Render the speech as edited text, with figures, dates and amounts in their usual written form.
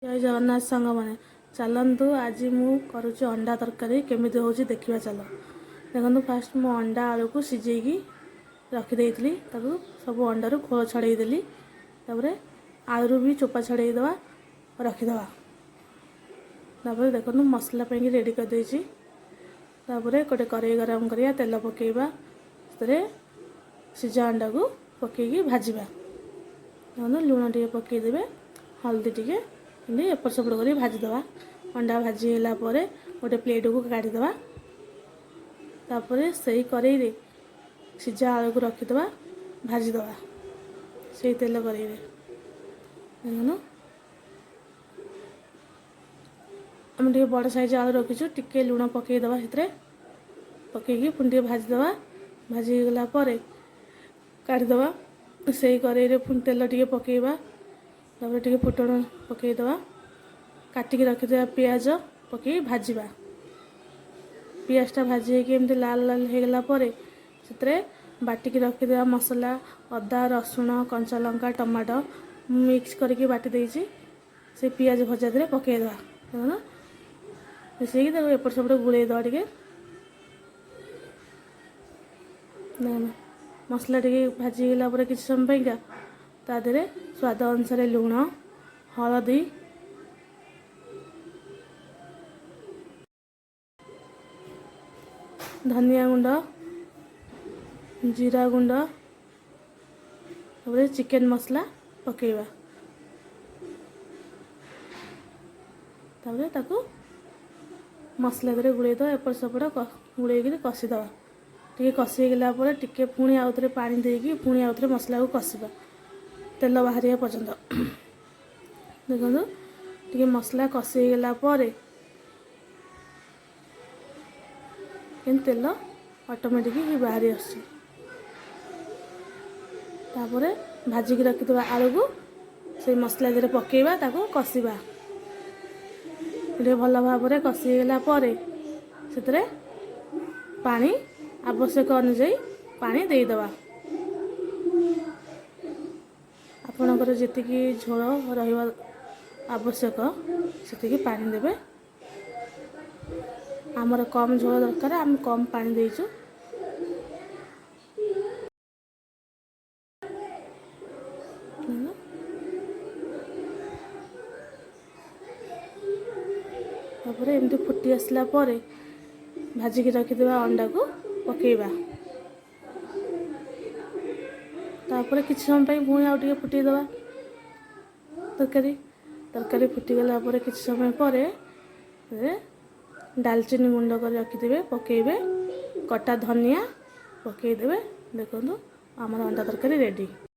जय जगन्नाथ सांग मैंने चलतु आज मु करुच्ची अंडा तरकारी केमी हो देखा चल देखो फास्ट मु अंडा आलू को सिझेकी रखीदे सब अंडार खोल छड़ेदेली आलू भी चोपा छड़ेदवा रखीदवा देखो मसला पे रेडी करदे गोटे कड़े गरम करिया तेल पकेबा सिझा अंडा को पकईकी भाजवा लुण टे पकईदे हल्दी टे एपट सेपट कर भाजीदवा अंडा भाजीला गोटे प्लेट को काढ़ीदवा से कड़े सिझा आलू को रखीदवा भाजीदवा से तेल कड़े देखो आम टे बड़ साइज आलू रखीचु टिके लुण पकईदवा से पकईकी पुणी भाजीदवा भाजीगला काढ़ीदवा से कड़े पुणी तेल टे पकईबा टे फुटण पकईदवा काटिकी रखीदवा पियाज पकई भाजवा पियाजटा भाजी होमती लाल लाल होगला से बाटिकी रखीदवा मसला अदा रसुण कंचा लंका टमाटो मिक्स करके बाटी देसी से पियाज भजा दे पकईदवा देखो मिसेक एपट सेपट गुड़ेदवा टे मसला टे भाजीगला किसी समय तादे स्वाद अनुसार लुण हलदी धनिया गुंड जीरा गुंड चिकेन मसला पकेबा ताको मसला दे गुड़ेदवा एपट सेपट गुड़े कषिदवा टे कषिगला टे पुणी आउ थे पानी देकी पुणी आउ थे मसला को कषिबा तेल बाहर पर्यंत देखो टे मसला कषिगला तेल ऑटोमेटिक बाहर आसपर भाजिकी रखीदवा आलू को से मसला दे पकेबा ताको कषिबा भल भाव कषिगला से पानी आवश्यक अनुसार पानी देदवा आपणकर जी झोल रहा आवश्यक से पानी देवे आमर कम झोल दरकार आम कम पानी देचु एमती फुटी आसला भाजिकी रखीदवा अंडा को पकेबा तापर किसी समय पुणी आउ टे फुटेदवा तरकारी फुटीगला किसी समय पर डालचीनी गुंड कर रखिदे पकेबे कटा धनिया पकईदे देखो आमर अंडा तरकारी रेडी।